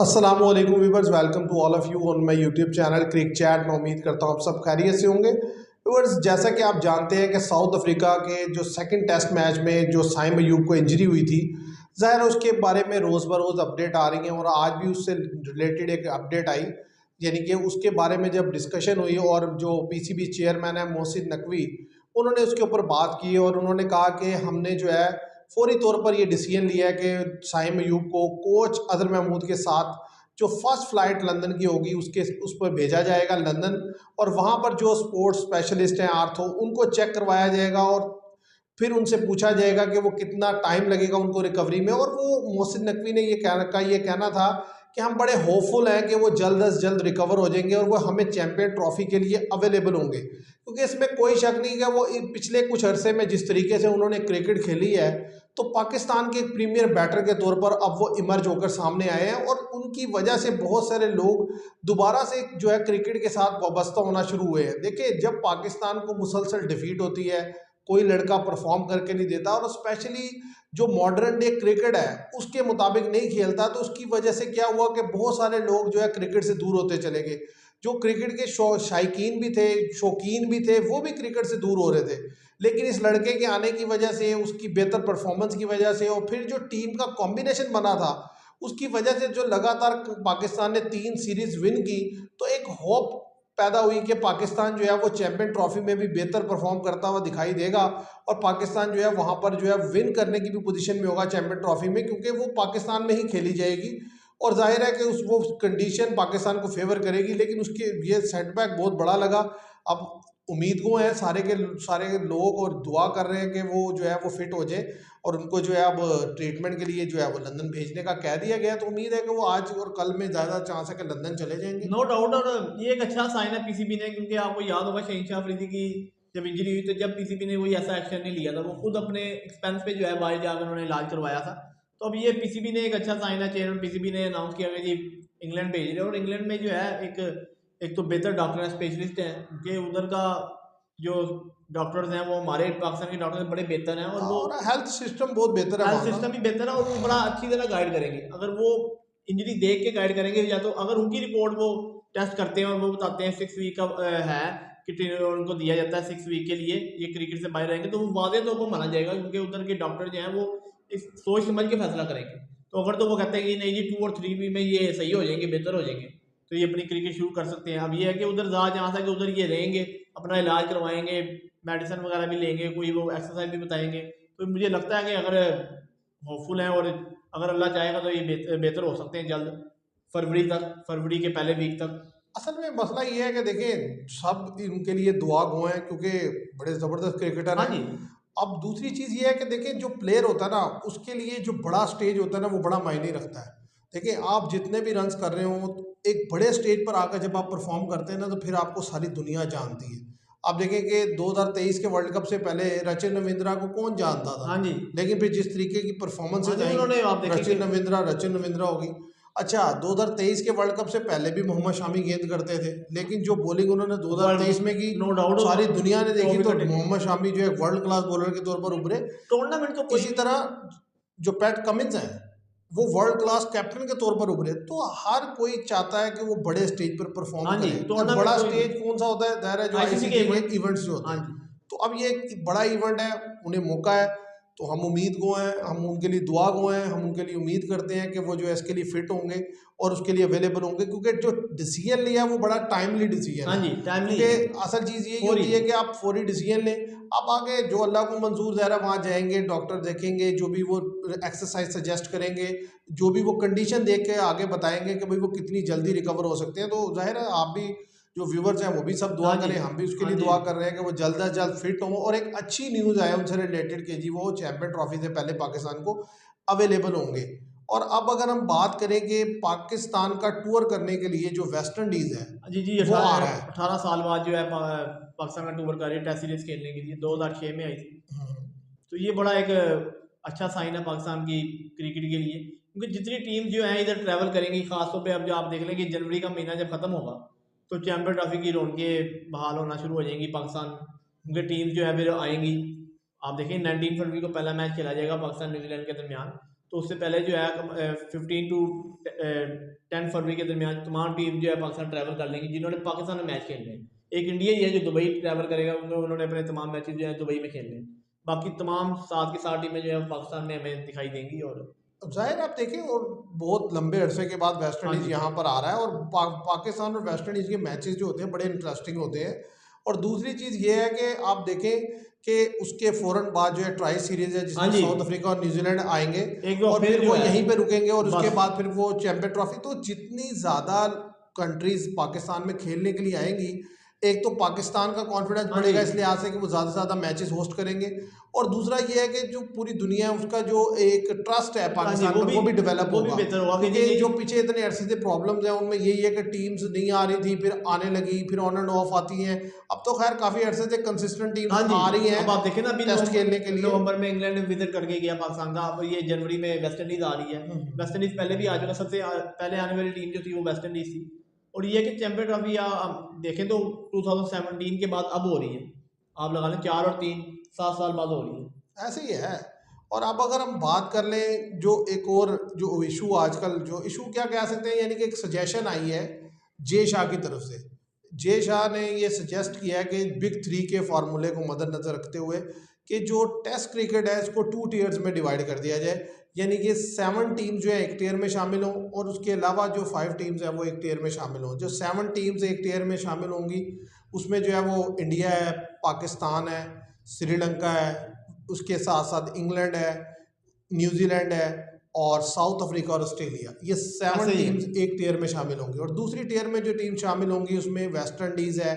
अस्सलाम वालेकुम viewers, welcome to all of you on my YouTube channel Crick Chat. मैं उम्मीद करता हूँ आप सब खैरियत से होंगे। व्यूवर्स, जैसा कि आप जानते हैं कि साउथ अफ्रीका के जो सेकंड टेस्ट मैच में जो साइम अयूब को इंजरी हुई थी, ज़ाहिर है उसके बारे में रोज़ बरोज़ अपडेट आ रही हैं और आज भी उससे रिलेटेड एक अपडेट आई, यानी कि उसके बारे में जब डिस्कशन हुई और जो पीसीबी चेयरमैन है मोहसिन नकवी, उन्होंने उसके ऊपर बात की और उन्होंने कहा कि हमने जो है फौरी तौर पर ये डिसीजन लिया है कि साइम अयूब को कोच अदल महमूद के साथ जो फर्स्ट फ्लाइट लंदन की होगी उस पर भेजा जाएगा लंदन, और वहाँ पर जो स्पोर्ट्स स्पेशलिस्ट हैं आर्थो उनको चेक करवाया जाएगा और फिर उनसे पूछा जाएगा कि वो कितना टाइम लगेगा उनको रिकवरी में। और वो मोहसिन नकवी ने ये कहना था कि हम बड़े होपफुल हैं कि वो जल्द अज जल्द रिकवर हो जाएंगे और वो हमें चैंपियन ट्रॉफी के लिए अवेलेबल होंगे, क्योंकि इसमें कोई शक नहीं कि वो पिछले कुछ अरसे में जिस तरीके से उन्होंने क्रिकेट खेली है, तो पाकिस्तान के एक प्रीमियर बैटर के तौर पर अब वो इमर्ज होकर सामने आए हैं और उनकी वजह से बहुत सारे लोग दोबारा से जो है क्रिकेट के साथ वाबस्ता होना शुरू हुए हैं। देखिए, जब पाकिस्तान को मुसलसल डिफीट होती है, कोई लड़का परफॉर्म करके नहीं देता और स्पेशली जो मॉडर्न डे क्रिकेट है उसके मुताबिक नहीं खेलता, तो उसकी वजह से क्या हुआ कि बहुत सारे लोग जो है क्रिकेट से दूर होते चले गए। जो क्रिकेट के शायकीन भी थे, शौकीन भी थे, वो भी क्रिकेट से दूर हो रहे थे। लेकिन इस लड़के के आने की वजह से, उसकी बेहतर परफॉर्मेंस की वजह से और फिर जो टीम का कॉम्बिनेशन बना था उसकी वजह से जो लगातार पाकिस्तान ने 3 सीरीज विन की, तो एक होप पैदा हुई कि पाकिस्तान जो है वो चैंपियन ट्रॉफी में भी बेहतर परफॉर्म करता हुआ दिखाई देगा और पाकिस्तान जो है वहाँ पर जो है विन करने की भी पोजीशन में होगा चैंपियन ट्रॉफी में, क्योंकि वो पाकिस्तान में ही खेली जाएगी और जाहिर है कि उस वो कंडीशन पाकिस्तान को फेवर करेगी। लेकिन उसके ये सेटबैक बहुत बड़ा लगा। अब उम्मीद को है सारे लोग और दुआ कर रहे हैं कि वो जो है वो फिट हो जाए और उनको जो है अब ट्रीटमेंट के लिए जो है वो लंदन भेजने का कह दिया गया। तो उम्मीद है कि वो आज और कल में ज़्यादा चांस है कि लंदन चले जाएंगे। No doubt. और ये एक अच्छा साइन है पीसीबी ने, क्योंकि आपको याद होगा शहीनशाह अफरीदी की जब इंजरी हुई तो जब पीसीबी ने कोई ऐसा एक्शन नहीं लिया था, वो खुद अपने एक्सपेंस पे जो है बाहर जाकर उन्होंने इलाज करवाया था। तो अब ये पीसीबी ने एक अच्छा साइन है, चेयरमैन पीसीबी ने अनाउंस किया कि जी इंग्लैंड भेज रहे हैं। और इंग्लैंड में जो है एक तो बेहतर डॉक्टर है, स्पेशलिस्ट हैं कि उधर का जो डॉक्टर्स हैं वो हमारे पाकिस्तान के डॉक्टर बड़े बेहतर हैं और वो और हेल्थ सिस्टम बहुत बेहतर है हेल्थ वहाँ का। सिस्टम भी बेहतर है और वो बड़ा अच्छी तरह गाइड करेंगे। अगर वो इंजरी देख के गाइड करेंगे, या तो अगर उनकी रिपोर्ट वो टेस्ट करते हैं और वो बताते हैं 6 वीक का है कि उनको दिया जाता है 6 वीक के लिए ये क्रिकेट से बाहर रहेंगे, तो वो वादे तो वो माना जाएगा, क्योंकि उधर के डॉक्टर जो हैं वो इस सोच समझ के फैसला करेंगे। तो अगर तो वो कहते हैं कि नहीं जी 2 और 3 वीक में ये सही हो जाएंगे, बेहतर हो जाएंगे, तो ये अपनी क्रिकेट शुरू कर सकते हैं। अब ये है कि उधर जहाँ से कि उधर ये रहेंगे, अपना इलाज करवाएंगे, मेडिसिन वगैरह भी लेंगे, कोई वो एक्सरसाइज भी बताएंगे। तो मुझे लगता है कि अगर होपफुल हैं और अगर अल्लाह चाहेगा तो ये बेहतर हो सकते हैं जल्द, फरवरी तक, फरवरी के पहले वीक तक। असल में मसला ये है कि देखें, सब इनके लिए दुआ गो हैं क्योंकि बड़े ज़बरदस्त क्रिकेटर हाँ हैं। जी। अब दूसरी चीज़ ये है कि देखें, जो प्लेयर होता है ना उसके लिए जो बड़ा स्टेज होता है ना वो बड़ा मायने रखता है। देखिए, आप जितने भी रन्स कर रहे हो, एक बड़े स्टेज पर आकर जब आप परफॉर्म करते हैं ना तो फिर आपको सारी दुनिया जानती है। आप देखें कि 2023 के वर्ल्ड कप से पहले रचिन रविंद्रा को कौन जानता था, हाँ जी। लेकिन फिर जिस तरीके की हाँ परफॉर्मेंसेज जी, आई, उन्होंने आप देखेंगे। रचिन रविंद्रा होगी। अच्छा, 2023 के वर्ल्ड कप से पहले भी मोहम्मद शामी गेंद करते थे, लेकिन जो बॉलिंग उन्होंने 2023 में की नो डाउट सारी दुनिया ने देखी, ट्रॉफी तो तो मोहम्मद शामी जो है वर्ल्ड क्लास बॉलर के तौर पर उभरे। टूर्नामेंट तो कोई इसी भी। तरह जो पैट कमिंस हैं वो वर्ल्ड क्लास कैप्टन के तौर पर उभरे। तो हर कोई चाहता है कि वो बड़े स्टेज पर परफॉर्म हाँ जी, करे। अब टूर्नामेंट बड़ा कोई स्टेज कौन सा होता है? दायरा जो आईसीसी के आईसीसी के इवेंट। इवेंट्स जो होते हाँ हैं। जी। तो अब ये एक बड़ा इवेंट है, उन्हें मौका है, तो हम उम्मीद गो हैं, हम उनके लिए दुआ गो हैं, हम उनके लिए उम्मीद करते हैं कि वो जो है इसके लिए फिट होंगे और उसके लिए अवेलेबल होंगे, क्योंकि जो डिसीजन लिया वो बड़ा टाइमली डिसीजन हाँ है। जी, टाइमली है। क्योंकि असल चीज़ यही फौरी। होती है कि आप फौरी डिसीजन लें। आप आगे जो अल्लाह को मंजूर, ज़ाहिर है वहाँ जाएंगे, डॉक्टर देखेंगे, जो भी वो एक्सरसाइज सजेस्ट करेंगे, जो भी वो कंडीशन देख के आगे बताएंगे कि भाई वो कितनी जल्दी रिकवर हो सकते हैं। तो जाहिर है आप भी जो व्यूवर्स हैं वो भी सब दुआ हाँ जी। करें, हम भी उसके हाँ लिए जी। दुआ कर रहे हैं कि वो जल्द अज जल्द फिट हों और एक अच्छी न्यूज़ आए उनसे रिलेटेड कि जी वो चैंपियन ट्रॉफी से पहले पाकिस्तान को अवेलेबल होंगे। और अब अगर हम बात करें कि पाकिस्तान का टूर करने के लिए जो वेस्ट इंडीज़ है जी जी, वो आ रहा है। 18 साल बाद जो है पाकिस्तान का टूर कर रही है टेस्ट सीरीज खेलने के लिए, 2006 में आई थी। हम्म। तो ये बड़ा एक अच्छा साइन है पाकिस्तान की क्रिकेट के लिए, क्योंकि जितनी टीम जो है इधर ट्रैवल करेंगी, खासतौर पे अब जो आप देख लें कि जनवरी का महीना जब खत्म होगा तो चैंपियन ट्रॉफी की रौनकें बहाल होना शुरू हो जाएंगी पाकिस्तान, क्योंकि टीम जो है फिर आएंगी। आप देखें 19 फरवरी को पहला मैच खेला जाएगा पाकिस्तान न्यूजीलैंड के दरमियान। तो उससे पहले जो है 15 टू 10 फरवरी के दरमियान तमाम टीम जो है पाकिस्तान ट्रैवल कर लेंगी जिन्होंने पाकिस्तान में मैच खेलने हैं। एक इंडिया ही है जो दुबई ट्रैवल करेगा, उन्होंने अपने तमाम मैचेस जो है दुबई में खेलने हैं। बाकी तमाम 7 की 7 टीमें जो है पाकिस्तान में हमें दिखाई देंगी। और अब जाहिर आप देखें, और बहुत लंबे अरसे के बाद वेस्ट हाँ इंडीज़ जी, यहाँ पर आ रहा है, और पाकिस्तान और वेस्ट इंडीज़ के मैचेस जो होते हैं बड़े इंटरेस्टिंग होते हैं। और दूसरी चीज़ ये है कि आप देखें कि उसके फ़ौरन बाद जो है ट्राई सीरीज़ है हाँ जिसमें जी, साउथ अफ्रीका और न्यूजीलैंड आएंगे, एक बार और फिर फिर जो वो है यहीं पे रुकेंगे, और उसके बस। बाद फिर वो चैंपियन ट्रॉफी। तो जितनी ज़्यादा कंट्रीज़ पाकिस्तान में खेलने के लिए आएंगी, एक तो पाकिस्तान का कॉन्फिडेंस हाँ जी, बढ़ेगा इस लिहाज से कि वो ज़्यादा से ज़्यादा मैचेस होस्ट करेंगे, और दूसरा ये है कि जो पूरी दुनिया है उसका जो एक ट्रस्ट है हाँ जी, पाकिस्तान पर वो भी डेवलप वो भी होगा। बेहतर होगा कि क्योंकि जी जो पीछे इतने अरसे से प्रॉब्लम्स हैं उनमें यही है कि टीम्स नहीं आ रही थी, फिर आने लगी, फिर ऑन एंड ऑफ आती हैं। अब तो खैर काफ़ी अरसे से कंसिस्टेंट हाँ टीम्स जी। आ रही हैं अब आप देखें ना, अभी टेस्ट खेलने के लिए। नवंबर में इंग्लैंड विजिट करके गया पाकिस्तान का। अब ये जनवरी में वेस्ट इंडीज आ रही है। वेस्ट इंडीज पहले भी आ चुका, सबसे पहले आने वाली टीम जो थी वो वेस्ट इंडीज थी। और ये कि चैंपियन ट्रॉफी देखें तो 2017 के बाद अब हो रही है। आप लगा लें 4 और 3 7 साल बाद हो रही है। ऐसे ही है। और अब अगर हम बात कर लें जो एक और जो इशू आजकल, जो इशू क्या कह सकते हैं, यानी कि एक सजेशन आई है जे शाह की तरफ से। जे शाह ने ये सजेस्ट किया है कि बिग थ्री के फार्मूले को मद्देनजर रखते हुए कि जो टेस्ट क्रिकेट है इसको 2 टीयर्स में डिवाइड कर दिया जाए, यानी कि 7 टीम जो है एक टीयर में शामिल हों, और उसके अलावा जो 5 टीम्स हैं वो एक टीयर में शामिल हों। जो 7 टीम्स एक टीयर में शामिल होंगी उसमें जो है वो इंडिया है, पाकिस्तान है, श्रीलंका है, उसके साथ साथ इंग्लैंड है, न्यूजीलैंड है, और साउथ अफ्रीका और ऑस्ट्रेलिया। ये 7 ऐसे ही है। टीम्स एक टीयर में शामिल होंगी। और दूसरी टीयर में जो टीम शामिल होंगी उसमें वेस्ट इंडीज़ है,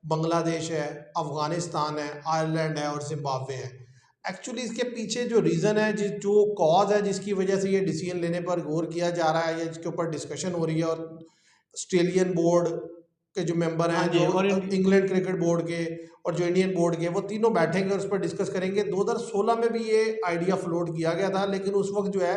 बांग्लादेश है, अफगानिस्तान है, आयरलैंड है, और जिम्बाब्वे है। एक्चुअली इसके पीछे जो रीज़न है, जिस जो कॉज है जिसकी वजह से ये डिसीजन लेने पर गौर किया जा रहा है या जिसके ऊपर डिस्कशन हो रही है, और ऑस्ट्रेलियन बोर्ड के जो मेंबर हाँ हैं, जी, जो और इंग्लैंड क्रिकेट बोर्ड के और जो इंडियन बोर्ड के, वो तीनों बैठेंगे और उस पर डिस्कस करेंगे। 2016 में भी ये आइडिया फ्लोट किया गया था, लेकिन उस वक्त जो है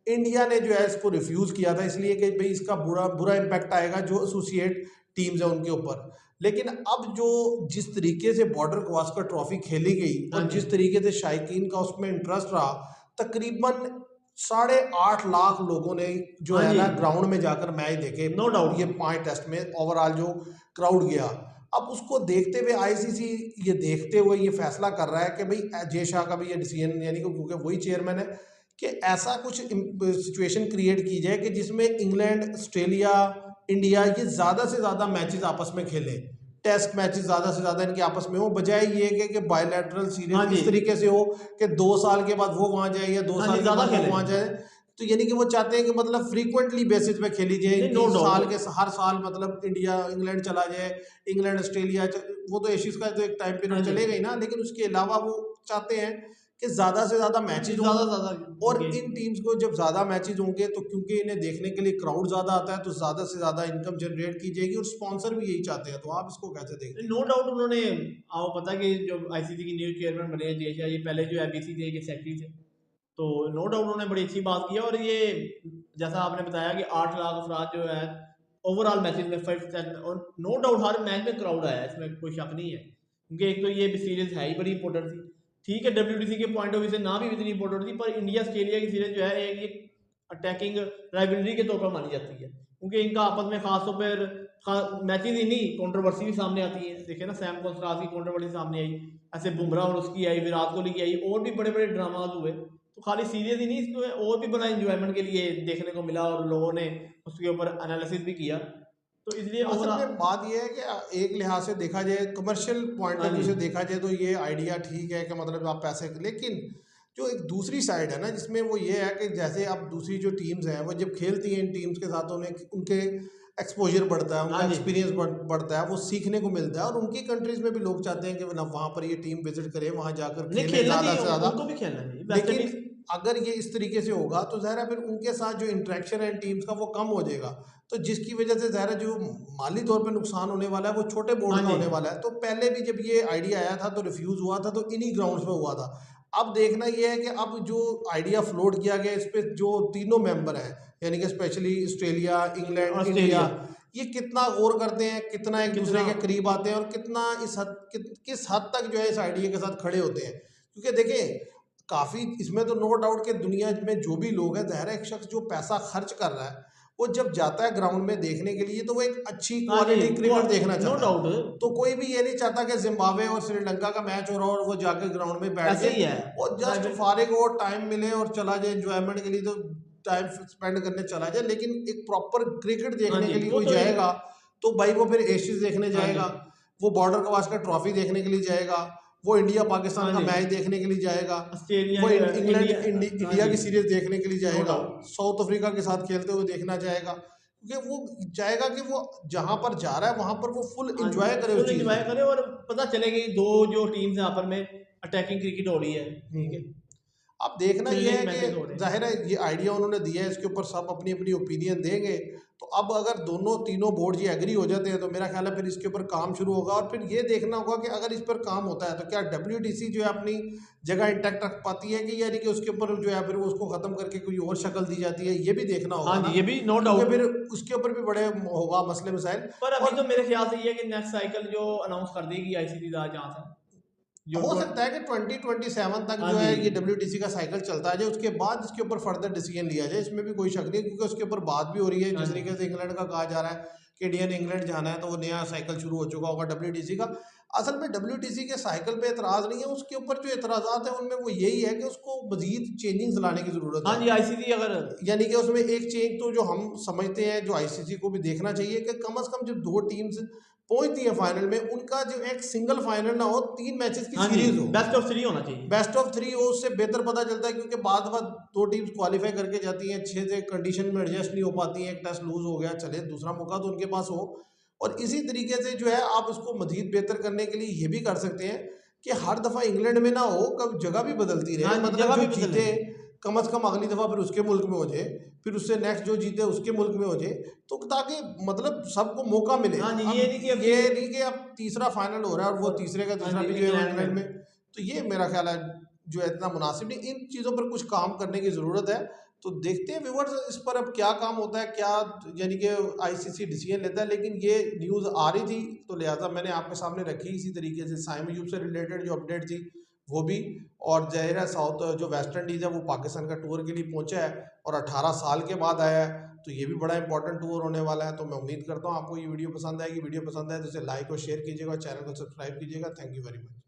इंडिया ने जो है इसको रिफ्यूज़ किया था, इसलिए कि भाई इसका बुरा बुरा इम्पैक्ट आएगा जो एसोसिएट टीम्स हैं उनके ऊपर। लेकिन अब जो जिस तरीके से बॉर्डर गवास्कर ट्रॉफी खेली गई हाँ और जी, जिस तरीके से शायकीन का उसमें इंटरेस्ट रहा, तकरीबन 8.5 लाख लोगों ने जो हाँ है जी, ना ग्राउंड में जाकर मैच देखे। No doubt. ये 5 टेस्ट में ओवरऑल जो क्राउड गया, अब उसको देखते हुए आईसीसी ये देखते हुए ये फैसला कर रहा है कि भाई जे शाह का भी ये डिसीजन, यानी कि क्योंकि वही चेयरमैन है, कि ऐसा कुछ सिचुएशन क्रिएट की जाए कि जिसमें इंग्लैंड, ऑस्ट्रेलिया, इंडिया ये ज़्यादा से ज़्यादा मैचेस आपस में खेलें। टेस्ट मैचेस ज़्यादा से ज़्यादा इनके आपस में हो, बजाय ये कि बायलैटरल हाँ सीरीज जी, इस तरीके से हो कि 2 साल के बाद वो वहाँ जाए या दो हाँ जी, साल के ज़्यादा बाद वो खेलें। वहाँ जाए। तो यानी कि वो चाहते हैं कि मतलब फ्रीक्वेंटली बेसिस पे खेली जाए नहीं, इनकी, नो साल के डाउट। हर साल, मतलब इंडिया इंग्लैंड चला जाए, इंग्लैंड ऑस्ट्रेलिया वो तो एशियज का तो एक टाइम हाँ पीरियड जी, चलेगा ही ना, लेकिन उसके अलावा वो चाहते हैं कि ज़्यादा से ज़्यादा हाँ जी, मैचेज हों। ज़्यादा ज़्यादा और ये इन टीम्स को जब ज़्यादा मैचेज होंगे तो क्योंकि इन्हें देखने के लिए क्राउड ज़्यादा आता है, तो ज़्यादा से ज़्यादा इनकम जनरेट की जाएगी, और स्पॉन्सर भी यही चाहते हैं। तो आप इसको कैसे देखते हैं? No doubt. उन्होंने आपको पता है कि जो आईसीसी की न्यू चेयरमैन बने हैं जेशा, ये पहले जो एबीसी के सेक्रेटरी थे। तो नो डाउट उन्होंने बड़ी अच्छी बात की है। और ये जैसा आपने बताया कि 8 लाख अफराद जो है ओवरऑल मैचेस में 5, और नो डाउट हर मैच में क्राउड आया है, इसमें कोई शक नहीं है। क्योंकि एक तो ये सीरीज है ही बड़ी इंपॉर्टेंट थी। ठीक है, डब्ल्यूटीसी के पॉइंट ऑफ व्यू से ना भी इतनी इंपॉर्टेंट थी, पर इंडिया ऑस्ट्रेलिया की सीरीज जो है एक ये अटैकिंग राइवलरी के तौर पर मानी जाती है। क्योंकि इनका आपस में खासतौर पर मैचेज ही नहीं, कंट्रोवर्सी भी सामने आती है। देखिए ना, सैम कॉन्सराज की कंट्रोवर्सी सामने आई, ऐसे बुमराह और उसकी आई, विराट कोहली की आई, और भी बड़े बड़े ड्रामाज हुए। तो खाली सीरीज ही नहीं, इसको और भी बड़ा इंजॉयमेंट के लिए देखने को मिला, और लोगों ने उसके ऊपर एनालिसिस भी किया। तो इसलिए असल ओवरऑल में बात यह है कि एक लिहाज से देखा जाए, कमर्शियल पॉइंट हाँ ऑफ व्यू जी, से देखा जाए, तो ये आइडिया ठीक है कि मतलब आप पैसे, लेकिन जो एक दूसरी साइड है ना जिसमें वो ये है कि जैसे अब दूसरी जो टीम्स हैं वो जब खेलती हैं इन टीम्स के साथ, उन्हें उनके एक्सपोजर बढ़ता है, हाँ उनका जी, एक्सपीरियंस बढ़ता है, वो सीखने को मिलता है, और उनकी कंट्रीज़ में भी लोग चाहते हैं कि ना वहाँ पर ये टीम विजिट करे, वहाँ जाकर नहीं खेलें खेलना ज़्यादा चाहिए, से ज़्यादा। उनको भी खेलना चाहिए वेस्ट लेकिन इंडीज। अगर ये इस तरीके से होगा तो ज़ाहिर है फिर उनके साथ जो इंटरेक्शन है टीम्स का वो कम हो जाएगा, तो जिसकी वजह से ज़ाहिर है जो माली तौर पे नुकसान होने वाला है वो छोटे बोर्ड हाँ का जी, होने वाला है। तो पहले भी जब ये आइडिया आया था तो रिफ्यूज़ हुआ था, तो इन्हीं ग्राउंड्स पे हुआ था। अब देखना ये है कि अब जो आइडिया फ्लोट किया गया इस पे जो तीनों मेंबर हैं, यानी कि specially Australia, England, India, Australia ये कितना गौर करते हैं, कितना एक दूसरे कितना, के करीब आते हैं, और कितना किस हद तक जो है इस आइडिया के साथ खड़े होते हैं। क्योंकि देखें, काफ़ी इसमें तो नो डाउट कि दुनिया में जो भी लोग हैं, ज़ाहिर है एक शख्स जो पैसा खर्च कर रहा है वो जब जाता है ग्राउंड में देखने के लिए तो वो एक अच्छी हाँ जी, क्वालिटी वो क्रिकेट देखना नो चाहता है। डाउट तो कोई भी ये नहीं चाहता कि जिम्बाब्वे और श्रीलंका का मैच हो रहा हो और वो जाके ग्राउंड में बैठ ऐसे ही जाए है। और जस्ट प्राइवेट फारिग हो, टाइम मिले और चला जाए एंजॉयमेंट के लिए, तो टाइम स्पेंड करने चला जाए। लेकिन एक प्रॉपर क्रिकेट हाँ देखने जी, के लिए वो कोई तो एक जाएगा तो भाई वो फिर एशिज देखने हाँ जी, जाएगा, वो बॉर्डर गवास्कर ट्रॉफी देखने के लिए जाएगा, वो इंडिया पाकिस्तान हाँ का जी, मैच देखने के लिए जाएगा, ऑस्ट्रेलिया वो इंग्लैंड इंडिया हाँ इंडिया जी, की सीरीज देखने के लिए नो जाएगा, डाउट। साउथ अफ्रीका के साथ खेलते हुए देखना जाएगा, क्योंकि वो जाएगा कि वो जहां पर जा रहा है वहां पर वो फुल हाँ जी, इंजॉय करे उस फुल चीज एन्जॉय को। करें और पता चले कि 2 जो टीम्स यहाँ पर में अटैकिंग क्रिकेट हो रही है, ठीक है? हम्म। अब देखना ये थ्रिलिंग है मैचेस हो कि रहे हैं। जाहिर है ये आइडिया उन्होंने दिया है, इसके ऊपर सब अपनी अपनी ओपिनियन देंगे। तो अब अगर दोनों तीनों बोर्ड ये एग्री हो जाते हैं तो मेरा ख्याल है फिर इसके ऊपर काम शुरू होगा और फिर ये देखना होगा कि अगर इस पर काम होता है तो क्या डब्ल्यूटीसी जो है अपनी जगह इंटैक्ट रख पाती है कि यानी कि उसके ऊपर जो है फिर वो उसको खत्म करके कोई और शक्ल दी जाती है, ये भी देखना हाँ होगा जी, ना, ये भी नो क्योंकि डाउट। फिर उसके ऊपर भी बड़े होगा मसले मसाइल। पर अभी और तो मेरे ख्याल से ये है कि नेक्स्ट साइकिल जो अनाउंस कर देगी आईसीसी दा जहाँ से जो हो ट्वें सकता है कि 2027 तक हाँ जो है जी, ये डब्ल्यूटीसी का साइकिल चलता है जाए, उसके बाद इसके ऊपर फर्दर डिसीजन लिया जाए, इसमें भी कोई शक नहीं है, क्योंकि उसके ऊपर बात भी हो रही है। हाँ जिस जी, तरीके से इंग्लैंड का कहा जा रहा है कि इंडिया ने इंग्लैंड जाना है तो वो नया साइकिल शुरू हो चुका होगा डब्ल्यूटीसी का। असल में डब्ल्यूटीसी के साइकिल पे एतराज़ नहीं है, उसके ऊपर जो एतराज़ात है उनमें वो यही है कि उसको मजीद चेंजिंग्स लाने की ज़रूरत हाँ है। जी, आईसीसी अगर यानी कि उसमें एक चेंज तो जो हम समझते हैं जो आईसीसी को भी देखना चाहिए कि कम से कम जो दो टीम्स पहुंचती है फाइनल में उनका जो एक सिंगल फाइनल ना हो, 3 मैचेस की हाँ जी, सीरीज हो, बेस्ट ऑफ 3 होना चाहिए। बेस्ट ऑफ 3 हो, उससे बेहतर पता चलता है। क्योंकि बाद बाद दो टीम्स क्वालिफाई करके जाती हैं, अच्छे से कंडीशन में एडजस्ट नहीं हो पाती हैं, एक टेस्ट लूज हो गया चले दूसरा मौका तो उनके पास हो। और इसी तरीके से जो है आप इसको मजीद बेहतर करने के लिए ये भी कर सकते हैं कि हर दफ़ा इंग्लैंड में ना हो, कब जगह भी बदलती हाँ रहे, जी, मतलब जगह जो भी बदले। जीते कम से कम अगली दफ़ा फिर उसके मुल्क में हो जाए, फिर उससे नेक्स्ट जो जीते उसके मुल्क में हो जाए, तो ताकि मतलब सबको मौका मिले। हाँ जी, ये अब नहीं कि अब ये नहीं कि अब तीसरा फाइनल हो रहा है और वो और तीसरे का हाँ तीसरा जी, भी जो है वो इंग्लैंड इंग्लैंड में। में, तो ये मेरा ख्याल है जो है इतना मुनासिब नहीं। इन चीज़ों पर कुछ काम करने की ज़रूरत है। तो देखते हैं व्यूवर्स इस पर अब क्या काम होता है, क्या यानी कि आईसीसी डिसीजन लेता है। लेकिन ये न्यूज़ आ रही थी तो लिहाजा मैंने आपके सामने रखी। इसी तरीके से साइम अयूब से रिलेटेड जो अपडेट थी वो भी, और ज़ाहिर है साउथ जो वेस्ट इंडीज़ है वो पाकिस्तान का टूर के लिए पहुंचा है और 18 साल के बाद आया है, तो ये भी बड़ा इंपॉर्टेंट टूर होने वाला है। तो मैं उम्मीद करता हूँ आपको ये वीडियो पसंद आएगी। वीडियो पसंद आए तो इसे लाइक और शेयर कीजिएगा और चैनल को सब्सक्राइब कीजिएगा। Thank you very much.